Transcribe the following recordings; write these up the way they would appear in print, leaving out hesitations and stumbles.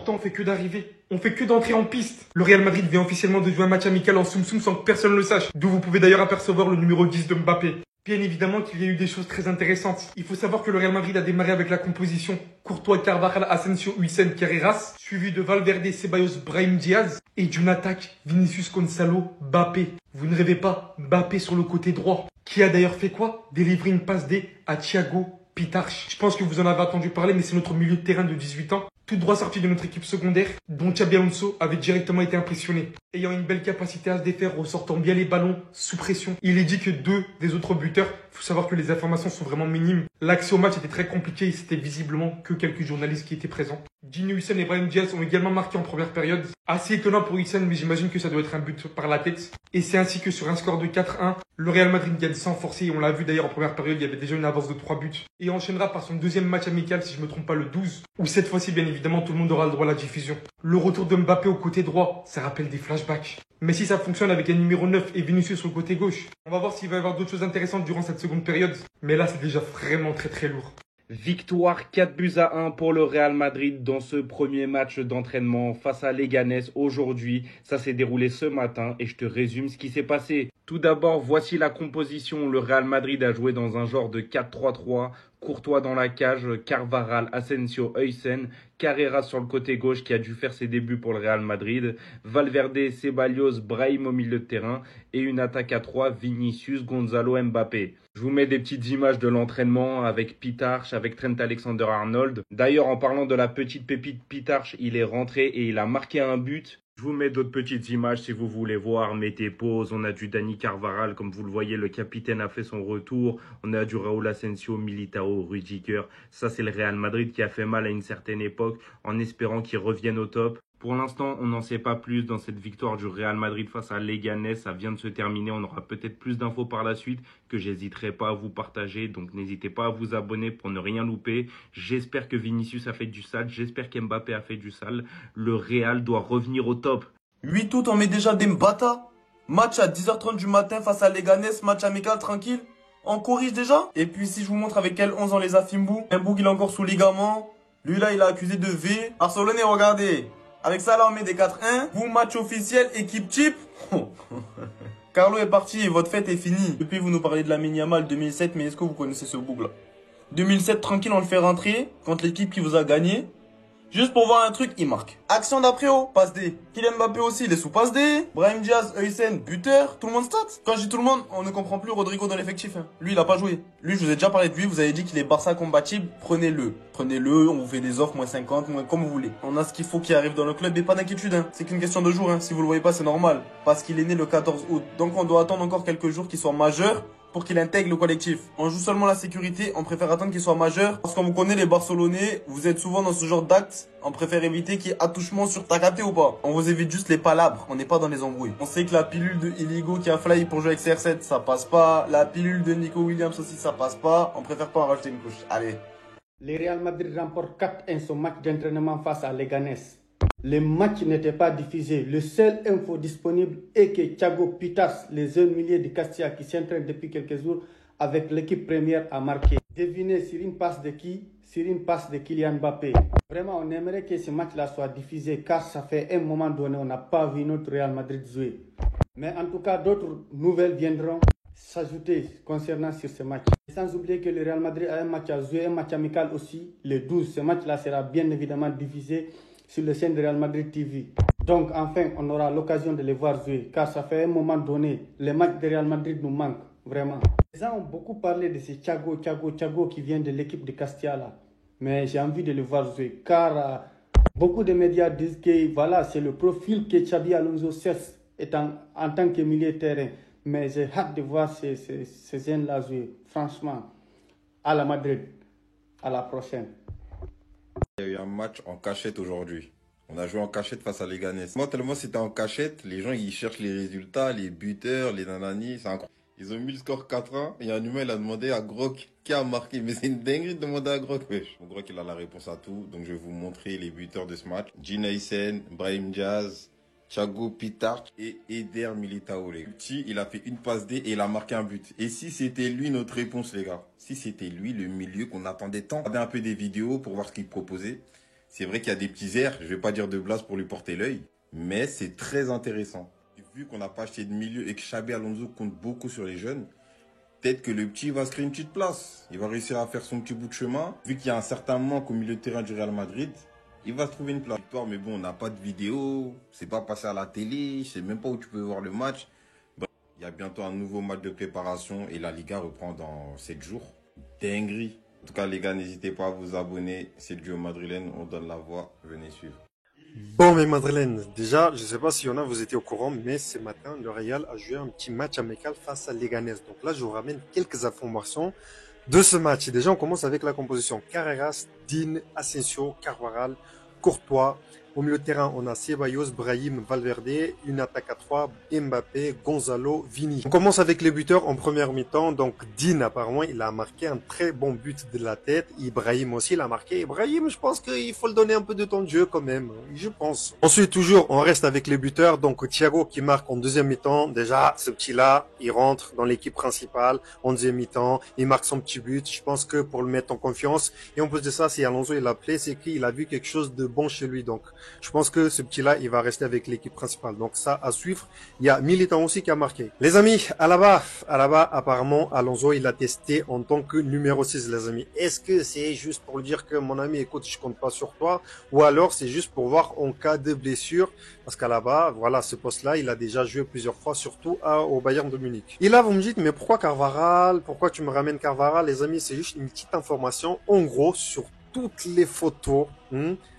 pourtant on fait que d'arriver. On fait que d'entrer en piste. Le Real Madrid vient officiellement de jouer un match amical en soum-soum sans que personne ne le sache. D'où vous pouvez d'ailleurs apercevoir le numéro 10 de Mbappé. Bien évidemment qu'il y a eu des choses très intéressantes. Il faut savoir que le Real Madrid a démarré avec la composition Courtois, Carvajal, Asensio, Huijsen, Carreras, suivi de Valverde, Ceballos, Brahim Diaz et d'une attaque Vinicius, Gonzalo, Mbappé. Vous ne rêvez pas, Mbappé sur le côté droit. Qui a d'ailleurs fait quoi? Délivrer une passe D à Thiago Pitarch. Je pense que vous en avez entendu parler, mais c'est notre milieu de terrain de 18 ans. Tout droit sorti de notre équipe secondaire, dont Xabi Alonso avait directement été impressionné. Ayant une belle capacité à se défaire, ressortant bien les ballons, sous pression. Il est dit que deux des autres buteurs, faut savoir que les informations sont vraiment minimes. L'accès au match était très compliqué et c'était visiblement que quelques journalistes qui étaient présents. Gini Huijsen et Brahim Diaz ont également marqué en première période. Assez étonnant pour Huijsen, mais j'imagine que ça doit être un but par la tête. Et c'est ainsi que sur un score de 4-1, le Real Madrid gagne sans forcer. Et on l'a vu d'ailleurs en première période, il y avait déjà une avance de 3 buts. Et enchaînera par son deuxième match amical, si je me trompe pas, le 12. Où cette fois-ci, bien évidemment, tout le monde aura le droit à la diffusion. Le retour de Mbappé au côté droit, ça rappelle des flashbacks. Mais si ça fonctionne avec un numéro 9 et Vinicius sur le côté gauche, on va voir s'il va y avoir d'autres choses intéressantes durant cette seconde période. Mais là, c'est déjà vraiment très lourd. Victoire 4-1 pour le Real Madrid dans ce premier match d'entraînement face à Leganés aujourd'hui. Ça s'est déroulé ce matin et je te résume ce qui s'est passé. Tout d'abord, voici la composition. Le Real Madrid a joué dans un genre de 4-3-3. Courtois dans la cage, Carvajal, Asensio, Huijsen, Carreras sur le côté gauche qui a dû faire ses débuts pour le Real Madrid, Valverde, Ceballos, Brahim au milieu de terrain et une attaque à 3, Vinicius, Gonzalo, Mbappé. Je vous mets des petites images de l'entraînement avec Pitarch, avec Trent Alexander-Arnold. D'ailleurs, en parlant de la petite pépite Pitarch, il est rentré et il a marqué un but. Je vous mets d'autres petites images si vous voulez voir. Mettez pause. On a du Dani Carvajal. Comme vous le voyez, le capitaine a fait son retour. On a du Raúl Asensio, Militao, Rudiger. Ça, c'est le Real Madrid qui a fait mal à une certaine époque en espérant qu'il revienne au top. Pour l'instant, on n'en sait pas plus dans cette victoire du Real Madrid face à Leganés. Ça vient de se terminer. On aura peut-être plus d'infos par la suite que j'hésiterai pas à vous partager. Donc, n'hésitez pas à vous abonner pour ne rien louper. J'espère que Vinicius a fait du sale. J'espère qu'Mbappé a fait du sale. Le Real doit revenir au top. 8 août, on met déjà des Mbata. Match à 10h30 du matin face à Leganés. Match amical, tranquille. On corrige déjà. Et puis, si je vous montre avec quel 11 on les a Fimbou. Mbou, il est encore sous ligament. Lui, là, il a accusé de V. Barcelone, regardez. Avec ça, là, on met des 4-1. Vous, match officiel, équipe type. Carlo est parti et votre fête est finie. Depuis, vous nous parlez de la Yamal 2007, mais est-ce que vous connaissez ce bouc là? 2007, tranquille, on le fait rentrer contre l'équipe qui vous a gagné. Juste pour voir un truc, il marque. Action d'après, oh, passe D. Kylian Mbappé aussi, il est sous passe D. Brahim Diaz, Huijsen, buteur. Tout le monde stat. Quand je dis tout le monde, on ne comprend plus Rodrigo dans l'effectif. Hein. Lui, il a pas joué. Lui, je vous ai déjà parlé de lui. Vous avez dit qu'il est Barça compatible. Prenez-le. Prenez-le, on vous fait des offres, moins 50, moins comme vous voulez. On a ce qu'il faut qui arrive dans le club et pas d'inquiétude. Hein. C'est qu'une question de jours. Hein. Si vous le voyez pas, c'est normal. Parce qu'il est né le 14 août. Donc on doit attendre encore quelques jours qu'il soit majeur pour qu'il intègre le collectif. On joue seulement la sécurité, on préfère attendre qu'il soit majeur. Parce qu'on vous connaît les Barcelonais, vous êtes souvent dans ce genre d'actes. On préfère éviter qu'il y ait attouchement sur ta capté ou pas. On vous évite juste les palabres, on n'est pas dans les embrouilles. On sait que la pilule de Iligo qui a fly pour jouer avec CR7, ça passe pas. La pilule de Nico Williams aussi, ça passe pas. On préfère pas en rajouter une couche. Allez. Le Real Madrid remporte 4-1 son match d'entraînement face à Leganés. Le match n'était pas diffusé. Le seul info disponible est que Thiago Pitarch, le jeune milieu de Castilla qui s'entraîne depuis quelques jours avec l'équipe première, a marqué. Devinez sur une passe de qui? Sur une passe de Kylian Mbappé. Vraiment, on aimerait que ce match-là soit diffusé car ça fait un moment donné, on n'a pas vu notre Real Madrid jouer. Mais en tout cas, d'autres nouvelles viendront s'ajouter concernant sur ce match. Sans oublier que le Real Madrid a un match à jouer, un match amical aussi, le 12. Ce match-là sera bien évidemment diffusé sur le chaîne de Real Madrid TV. Donc enfin, on aura l'occasion de les voir jouer, car ça fait un moment donné, les matchs de Real Madrid nous manquent, vraiment. Les gens ont beaucoup parlé de ce Thiago qui vient de l'équipe de Castilla là. Mais j'ai envie de le voir jouer, car beaucoup de médias disent que voilà, c'est le profil que Xabi Alonso cherche en tant que milieu de terrain. Mais j'ai hâte de voir ces jeunes-là jouer, franchement, à la Madrid. À la prochaine. Il y a eu un match en cachette aujourd'hui. On a joué en cachette face à Leganés. Moi, tellement c'était en cachette, les gens ils cherchent les résultats, les buteurs, les nananis, c'est incroyable. Ils ont mis le score 4-1 et un humain il a demandé à Grok qui a marqué. Mais c'est une dinguerie de demander à Grok, wesh. Bon, Grok il a la réponse à tout, donc je vais vous montrer les buteurs de ce match. Gini Huijsen, Brahim Diaz, Thiago Pitarch et Eder Militao, les petits, il a fait une passe D et il a marqué un but. Et si c'était lui notre réponse, les gars, si c'était lui le milieu qu'on attendait tant, regardez un peu des vidéos pour voir ce qu'il proposait. C'est vrai qu'il y a des petits airs, je vais pas dire de blase pour lui porter l'œil, mais c'est très intéressant. Vu qu'on n'a pas acheté de milieu et que Xabi Alonso compte beaucoup sur les jeunes, peut-être que le petit va se créer une petite place. Il va réussir à faire son petit bout de chemin. Vu qu'il y a un certain manque au milieu de terrain du Real Madrid, il va se trouver une place. Mais bon, on n'a pas de vidéo, c'est pas passé à la télé, je sais même pas où tu peux voir le match. Bref, il y a bientôt un nouveau match de préparation et la Liga reprend dans 7 jours. Dinguerie. En tout cas, les gars, n'hésitez pas à vous abonner. C'est le duo madrilène, on donne la voix. Venez suivre. Bon, mes Madrilènes, déjà, je ne sais pas si y en a, vous étiez au courant, mais ce matin, le Real a joué un petit match amical face à Leganés. Donc là, je vous ramène quelques informations de ce match. Et déjà, on commence avec la composition. Carreras, Dean, Asensio, Carvajal, Courtois. Au milieu de terrain, on a Ceballos, Brahim, Valverde, une attaque à 3, Mbappé, Gonzalo, Vini. On commence avec les buteurs en première mi-temps. Donc, Dean, apparemment, il a marqué un très bon but de la tête. Ibrahim aussi, il a marqué. Ibrahim, je pense qu'il faut le donner un peu de temps de jeu quand même. Je pense. Ensuite, toujours, on reste avec les buteurs. Donc, Thiago qui marque en deuxième mi-temps. Déjà, ce petit-là, il rentre dans l'équipe principale en deuxième mi-temps. Il marque son petit but. Je pense que pour le mettre en confiance. Et en plus de ça, si Alonso il l'a appelé, c'est qu'il a vu quelque chose de bon chez lui. Donc, je pense que ce petit-là, il va rester avec l'équipe principale. Donc ça, à suivre. Il y a Militant aussi qui a marqué. Les amis, Alaba, apparemment, Alonso, il a testé en tant que numéro 6, les amis. Est-ce que c'est juste pour dire que mon ami, écoute, je compte pas sur toi, ou alors c'est juste pour voir en cas de blessure, parce qu'Alaba, voilà, ce poste-là, il a déjà joué plusieurs fois, surtout au Bayern de Munich. Et là, vous me dites, mais pourquoi Carvajal? Pourquoi tu me ramènes Carvajal? Les amis, c'est juste une petite information. En gros, sur toutes les photos,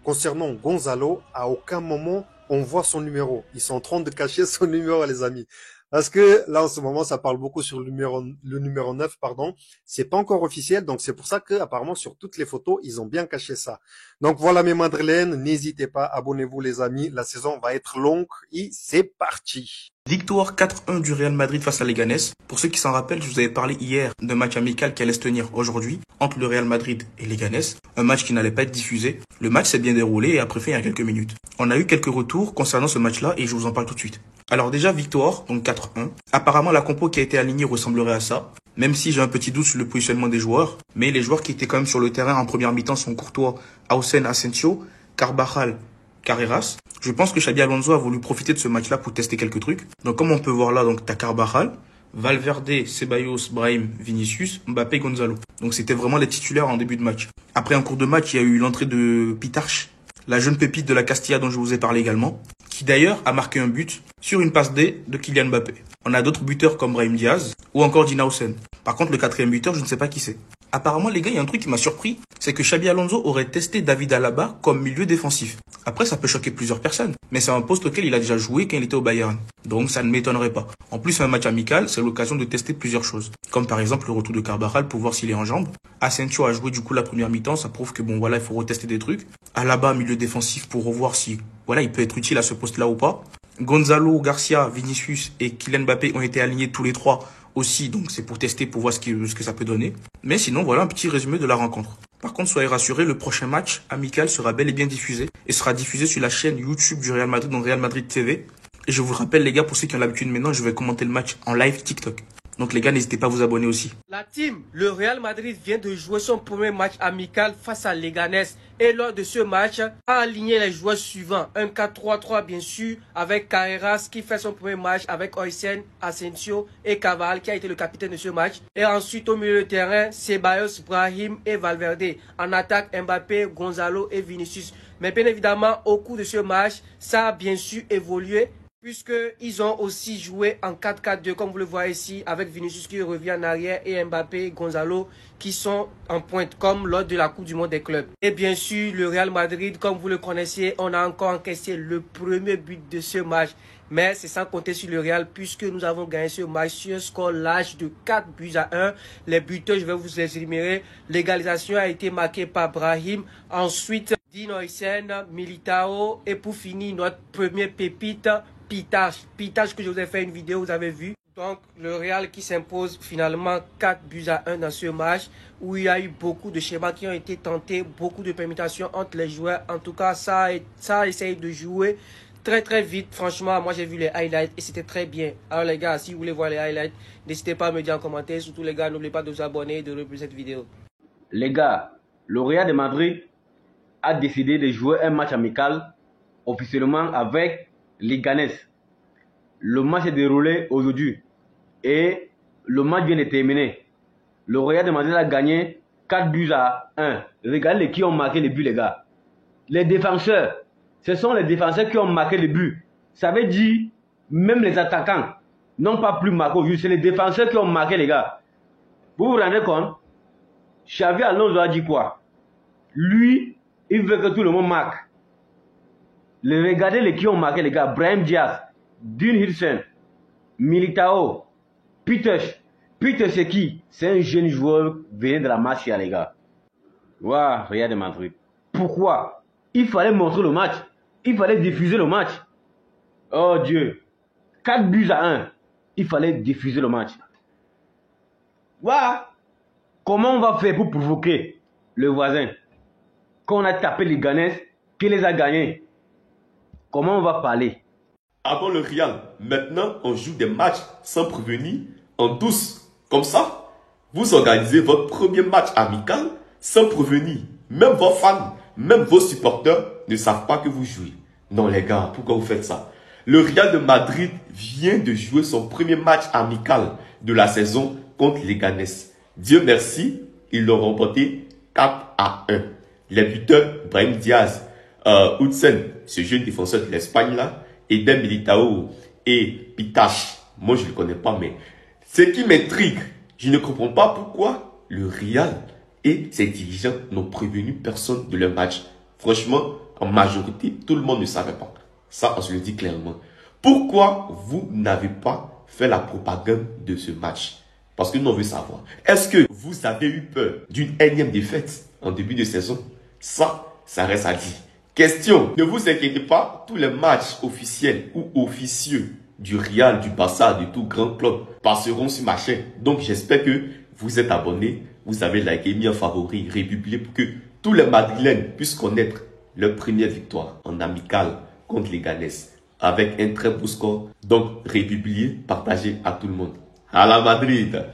concernant Gonzalo, à aucun moment on voit son numéro. Ils sont en train de cacher son numéro, les amis. Parce que là, en ce moment, ça parle beaucoup sur le numéro 9, pardon. C'est pas encore officiel, donc c'est pour ça que, apparemment, sur toutes les photos, ils ont bien caché ça. Donc voilà, mes Madrilènes, n'hésitez pas, abonnez-vous, les amis. La saison va être longue et c'est parti. Victoire 4-1 du Real Madrid face à Leganés. Pour ceux qui s'en rappellent, je vous avais parlé hier d'un match amical qui allait se tenir aujourd'hui entre le Real Madrid et Leganés. Un match qui n'allait pas être diffusé. Le match s'est bien déroulé et a pris fin il y a quelques minutes. On a eu quelques retours concernant ce match-là et je vous en parle tout de suite. Alors déjà, victoire, donc 4-1. Apparemment, la compo qui a été alignée ressemblerait à ça. Même si j'ai un petit doute sur le positionnement des joueurs. Mais les joueurs qui étaient quand même sur le terrain en première mi-temps sont Courtois, Hausen, Asensio, Carvajal, Carreras. Je pense que Xabi Alonso a voulu profiter de ce match-là pour tester quelques trucs. Donc comme on peut voir là, donc t'as Carvajal, Valverde, Ceballos, Brahim, Vinicius, Mbappé, Gonzalo. Donc c'était vraiment les titulaires en début de match. Après en cours de match, il y a eu l'entrée de Pitarch, la jeune pépite de la Castilla dont je vous ai parlé également, qui d'ailleurs a marqué un but sur une passe D de Kylian Mbappé. On a d'autres buteurs comme Brahim Diaz ou encore Dina Hausen. Par contre, le quatrième buteur, je ne sais pas qui c'est. Apparemment, les gars, il y a un truc qui m'a surpris, c'est que Xabi Alonso aurait testé David Alaba comme milieu défensif. Après, ça peut choquer plusieurs personnes, mais c'est un poste auquel il a déjà joué quand il était au Bayern. Donc, ça ne m'étonnerait pas. En plus, un match amical, c'est l'occasion de tester plusieurs choses. Comme par exemple le retour de Carvajal pour voir s'il est en jambes. Asensio a joué du coup la première mi-temps, ça prouve que bon, voilà, il faut retester des trucs. Alaba, milieu défensif pour revoir si, voilà, il peut être utile à ce poste-là ou pas. Gonzalo, Garcia, Vinicius et Kylian Mbappé ont été alignés tous les trois aussi, donc c'est pour tester, pour voir ce que ça peut donner. Mais sinon, voilà un petit résumé de la rencontre. Par contre, soyez rassurés, le prochain match amical sera bel et bien diffusé et sera diffusé sur la chaîne YouTube du Real Madrid, donc Real Madrid TV. Et je vous rappelle, les gars, pour ceux qui ont l'habitude maintenant, je vais commenter le match en live TikTok. Donc les gars, n'hésitez pas à vous abonner aussi. La team, le Real Madrid vient de jouer son premier match amical face à Leganés. Et lors de ce match, a aligné les joueurs suivants. Un 4-3-3 bien sûr, avec Carreras qui fait son premier match avec Hausen, Asensio et Carvajal qui a été le capitaine de ce match. Et ensuite au milieu de terrain, Ceballos, Brahim et Valverde. En attaque, Mbappé, Gonzalo et Vinicius. Mais bien évidemment, au cours de ce match, ça a bien sûr évolué, puisqu'ils ont aussi joué en 4-4-2, comme vous le voyez ici, avec Vinicius qui revient en arrière et Mbappé et Gonzalo qui sont en pointe, comme lors de la Coupe du Monde des clubs. Et bien sûr, le Real Madrid, comme vous le connaissez, on a encore encaissé le premier but de ce match. Mais c'est sans compter sur le Real, puisque nous avons gagné ce match sur un score large de 4-1. Les buteurs, je vais vous les énumérer. L'égalisation a été marquée par Brahim. Ensuite, Dean Hausen, Militao. Et pour finir, notre premier pépite, Pitarch que je vous ai fait une vidéo, vous avez vu. Donc le Real qui s'impose finalement 4-1 dans ce match où il y a eu beaucoup de schémas qui ont été tentés, beaucoup de permutations entre les joueurs. En tout cas, ça a essayé de jouer très vite. Franchement, moi j'ai vu les highlights et c'était très bien. Alors les gars, si vous voulez voir les highlights, n'hésitez pas à me dire en commentaire. Surtout les gars, n'oubliez pas de vous abonner et de reposer cette vidéo. Les gars, le Real de Madrid a décidé de jouer un match amical officiellement avec Leganés. Le match est déroulé aujourd'hui et le match vient de terminer. Le Real de Madrid a gagné 4-1. Regardez qui ont marqué les buts, les gars. Les défenseurs. Ce sont les défenseurs qui ont marqué les buts. Ça veut dire, même les attaquants n'ont pas plus marqué aujourd'hui. C'est les défenseurs qui ont marqué, les gars. Vous vous rendez compte? Xavi Alonso a dit quoi? Lui, il veut que tout le monde marque. Regardez les qui ont marqué, les gars. Brahim Diaz, Dean Hilsen, Militao, Peters. Peters, c'est qui? C'est un jeune joueur venu de la Masia, les gars. Waouh, Real de Madrid. Pourquoi? Il fallait montrer le match. Il fallait diffuser le match. Oh Dieu. 4-1. Il fallait diffuser le match. Waouh. Comment on va faire pour provoquer le voisin? Quand on a tapé les Leganés, qui les a gagnés? Comment on va parler? Avant le Real, maintenant on joue des matchs sans prévenir, en douce. Comme ça, vous organisez votre premier match amical sans prévenir. Même vos fans, même vos supporters ne savent pas que vous jouez. Non les gars, pourquoi vous faites ça? Le Real de Madrid vient de jouer son premier match amical de la saison contre Leganés. Dieu merci, ils l'ont remporté 4-1. Les buteurs, Brahim Diaz, Hudson, ce jeune défenseur de l'Espagne là, Eden Militao et Pitache. Moi je ne le connais pas, mais ce qui m'intrigue, je ne comprends pas pourquoi le Real et ses dirigeants n'ont prévenu personne de leur match. Franchement, en majorité, tout le monde ne savait pas. Ça, on se le dit clairement. Pourquoi vous n'avez pas fait la propagande de ce match? Parce que nous, on veut savoir. Est-ce que vous avez eu peur d'une énième défaite en début de saison? Ça reste à dire. Question, ne vous inquiétez pas, tous les matchs officiels ou officieux du Real, du Barça, de tout grand club passeront sur ma chaîne. Donc, j'espère que vous êtes abonnés, vous avez liké, mis en favori, republié pour que tous les Madrilènes puissent connaître leur première victoire en amical contre Leganés avec un très beau score. Donc, republié, partagé à tout le monde. À la Madrid!